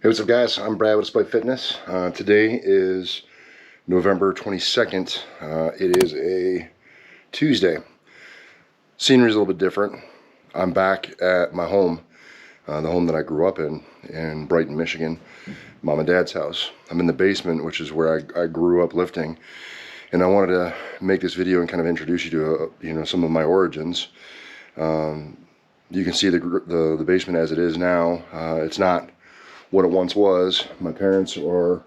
Hey, what's up guys? I'm Brad with Display Fitness. Today is November 22nd. It is a Tuesday. Scenery is a little bit different. I'm back at my home, the home that I grew up in Brighton, Michigan, Mom and Dad's house. I'm in the basement, which is where I grew up lifting. And I wanted to make this video and kind of introduce you to some of my origins. You can see the basement as it is now. It's not what it once was. My parents are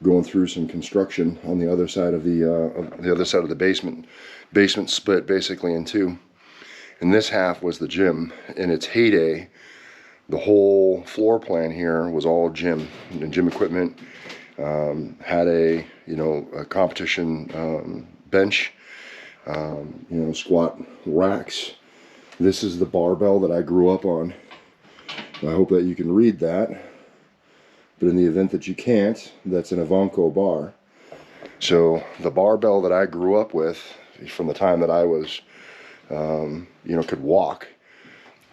going through some construction on the other side of the basement. Basement split basically in two, and this half was the gym. In its heyday, the whole floor plan here was all gym and gym equipment. Had a competition bench, squat racks. This is the barbell that I grew up on. I hope that you can read that. But in the event that you can't, that's an Ivanko bar. So the barbell that I grew up with from the time that I was, could walk,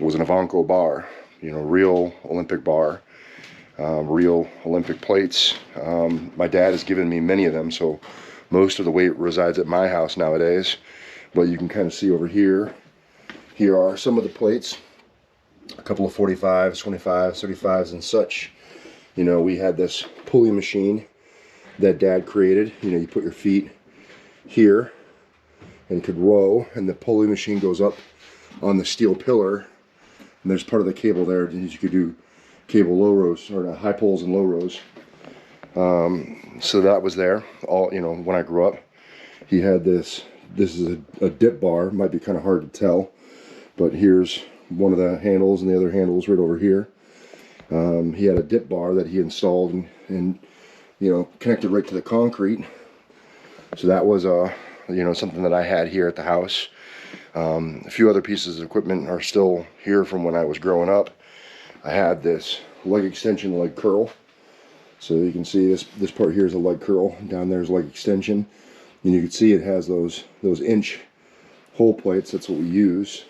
was an Ivanko bar. Real Olympic bar, real Olympic plates. My dad has given me many of them, so most of the weight resides at my house nowadays. But you can kind of see over here, here are some of the plates. A couple of 45s, 25s, 35s and such. We had this pulley machine that Dad created. You put your feet here and could row, and the pulley machine goes up on the steel pillar, and there's part of the cable there. You could do cable low rows, or high pulls and low rows. So that was there. All when I grew up, he had this. This is a dip bar. Might be kind of hard to tell, but here's one of the handles, and the other handle's right over here. He had a dip bar that he installed and connected right to the concrete. So that was something that I had here at the house. A few other pieces of equipment are still here from when I was growing up. I had this leg extension, leg curl. So you can see this part here is a leg curl. Down there is leg extension, and you can see it has those inch hole plates. That's what we use.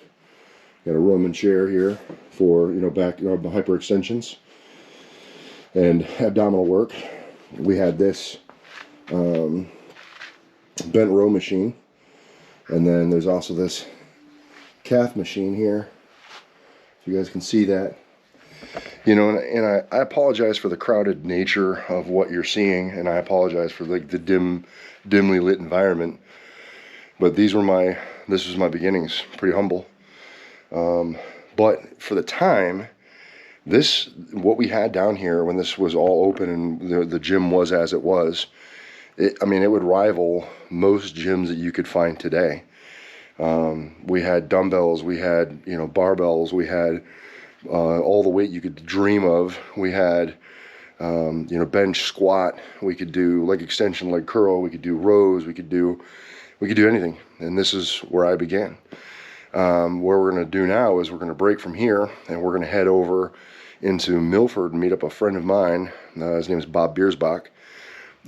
Got a Roman chair here for back hyperextensions and abdominal work. We had this bent row machine, and then there's also this calf machine here. If you guys can see that, and I apologize for the crowded nature of what you're seeing, and I apologize for the dimly lit environment. But this was my beginnings. Pretty humble. But for the time, what we had down here when this was all open and the gym was as it was, it would rival most gyms that you could find today. We had dumbbells, we had, barbells, we had, all the weight you could dream of. We had, bench, squat, we could do leg extension, leg curl, we could do rows, we could do anything. And this is where I began. What we're going to do now is we're going to break from here, and we're going to head over into Milford and meet up a friend of mine. His name is Bob Biersbach,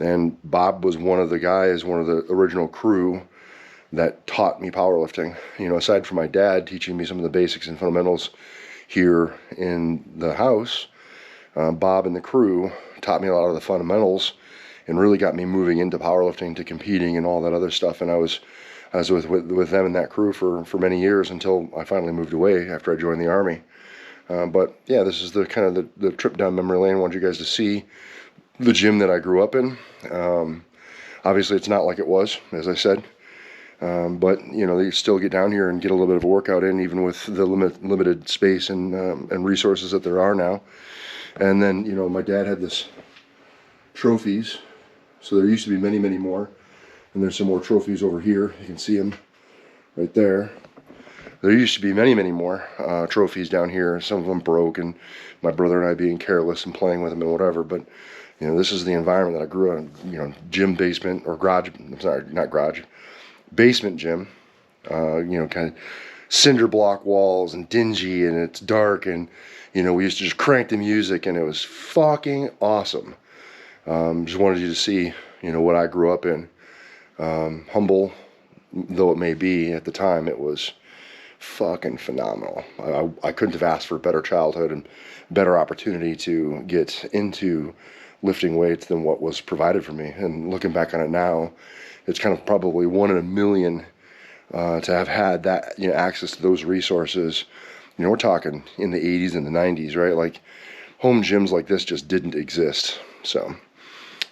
and Bob was one of the original crew that taught me powerlifting. Aside from my dad teaching me some of the basics and fundamentals here in the house, Bob and the crew taught me a lot of the fundamentals and really got me moving into powerlifting, to competing and all that other stuff. And I was with them and that crew for many years until I finally moved away after I joined the Army. But yeah, this is the kind of the trip down memory lane. I want you guys to see the gym that I grew up in. Obviously, it's not like it was, as I said. But you still get down here and get a little bit of a workout in, even with the limited space and resources that there are now. And then my dad had this trophies. So there used to be many, many more. And there's some more trophies over here. You can see them right there. There used to be many, many more trophies down here. Some of them broke, and my brother and I being careless and playing with them and whatever. But this is the environment that I grew up in. Gym, basement, or garage. I'm sorry, not garage. Basement gym. Kind of cinder block walls and dingy, and it's dark, and we used to just crank the music, and it was fucking awesome. Just wanted you to see what I grew up in. Humble though it may be, at the time it was fucking phenomenal. I couldn't have asked for a better childhood and better opportunity to get into lifting weights than what was provided for me. And looking back on it now, it's kind of probably 1 in a million to have had that, you know, access to those resources. You know, we're talking in the 80s and the 90s, right? Like, home gyms like this just didn't exist. So,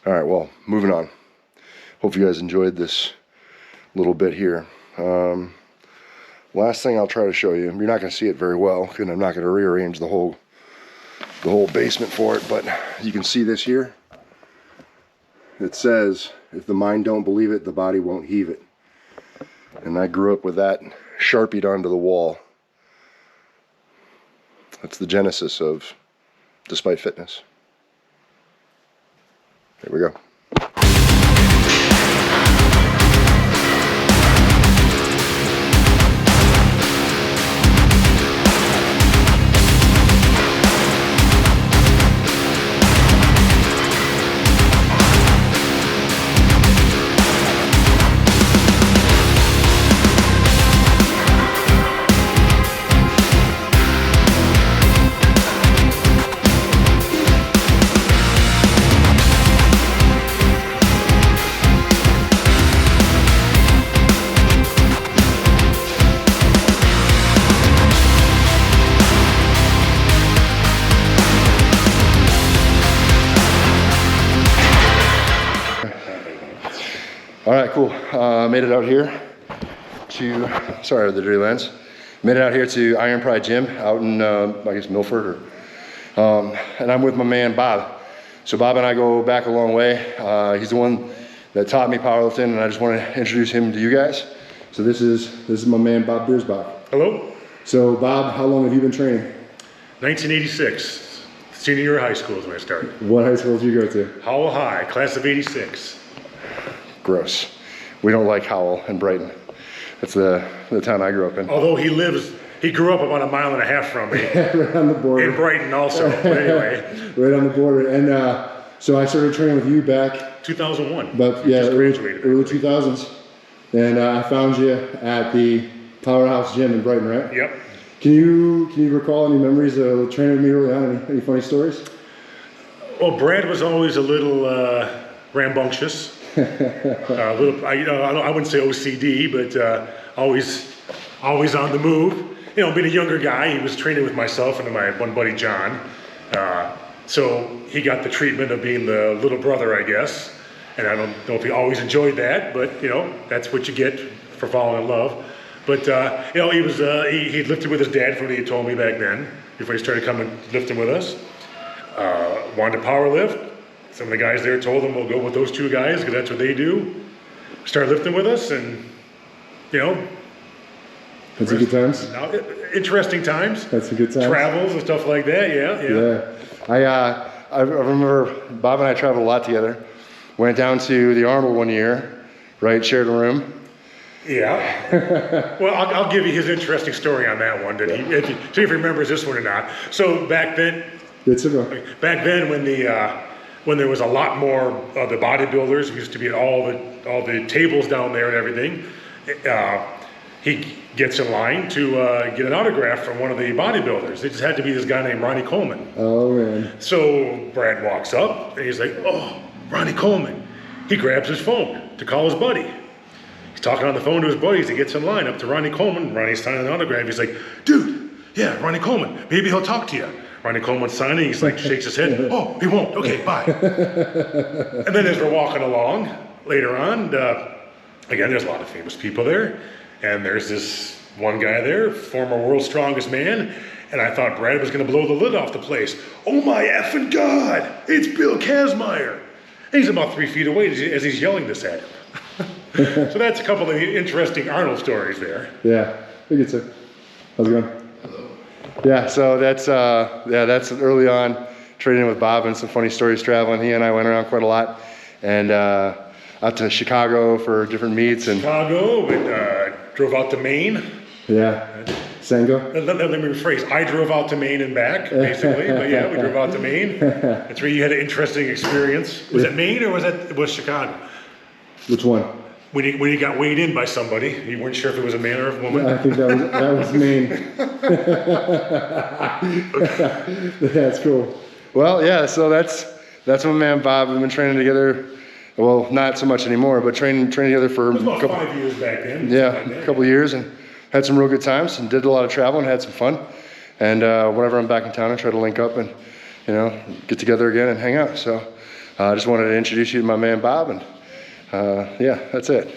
all right, well, moving on. Hope you guys enjoyed this little bit here. Last thing I'll try to show you, you're not going to see it very well, and I'm not going to rearrange the whole basement for it, but you can see this here. It says, if the mind don't believe it, the body won't heave it. And I grew up with that sharpied onto the wall. That's the genesis of Despite Fitness. There we go. All right, cool. Made it out here to, sorry, the dirty lens. Made it out here to Iron Pride Gym out in, I guess, Milford. And I'm with my man, Bob. So Bob and I go back a long way. He's the one that taught me powerlifting, and I just want to introduce him to you guys. So this is my man, Bob Biersbach. Hello. So Bob, how long have you been training? 1986. Senior year of high school is when I started. What high school did you go to? Howell High, class of 86. Gross. We don't like Howell and Brighton. That's the town I grew up in. Although he grew up about 1.5 miles from me. Right on the border. In Brighton also, but anyway. Right on the border. And so I started training with you back 2001. But yeah, just graduated. early 2000s. And I found you at the Powerhouse Gym in Brighton, right? Yep. Can you recall any memories of training with me early on? Any funny stories? Well, Brad was always a little rambunctious. I wouldn't say OCD, but always on the move. You know, being a younger guy, he was training with myself and my one buddy John. So he got the treatment of being the little brother, I guess. And I don't know if he always enjoyed that, but you know, that's what you get for falling in love. But you know, he lifted with his dad from what he had told me back then, before he started coming lifting with us. Wanted to power lift. Some of the guys there told him, we'll go with those two guys because that's what they do. Started lifting with us, and you know, That's a good times. Interesting times. That's a good time. Travels and stuff like that. Yeah. I remember Bob and I traveled a lot together. Went down to the Arnold one year, right? Shared a room. Yeah. Well, I'll give you his interesting story on that one. See if he remembers this one or not. So back then, when there was a lot more of the bodybuilders, we used to be at all the tables down there and everything. He gets in line to get an autograph from one of the bodybuilders. It just had to be this guy named Ronnie Coleman. Oh man. So Brad walks up and he's like, "Oh, Ronnie Coleman." He grabs his phone to call his buddy. He's talking on the phone to his buddies. He gets in line up to Ronnie Coleman. Ronnie's signing an autograph. He's like, "Dude, yeah, Ronnie Coleman. Maybe he'll talk to you." Ronnie Coleman's signing. He's like, shakes his head. "Oh, he won't. Okay, bye." And then as we're walking along later on, again, there's a lot of famous people there. And there's this one guy there, former world's strongest man. And I thought Brad was going to blow the lid off the place. "Oh my effing God, it's Bill Kazmaier." And he's about 3 feet away as he's yelling this at him. So that's a couple of interesting Arnold stories there. Yeah, I get it. How's it going? Hello. Yeah, so that's early on training with Bob and some funny stories traveling. He and I went around quite a lot, and out to Chicago for different meets. And Chicago, and drove out to Maine. Yeah, Sango. Let me rephrase. I drove out to Maine and back, basically. But yeah, we drove out to Maine. That's where you had an interesting experience. Was it Maine or was Chicago? Which one? when he got weighed in by somebody, you weren't sure if it was a man or a woman. I think that was me. That's cool. Well, yeah, so that's my man Bob. We've been training together, well, not so much anymore, but training together for It was about 5 years back then. yeah, a couple of years, and had some real good times and did a lot of travel and had some fun. And whenever I'm back in town, I try to link up and, you know, get together again and hang out. So I just wanted to introduce you to my man Bob, and yeah, that's it.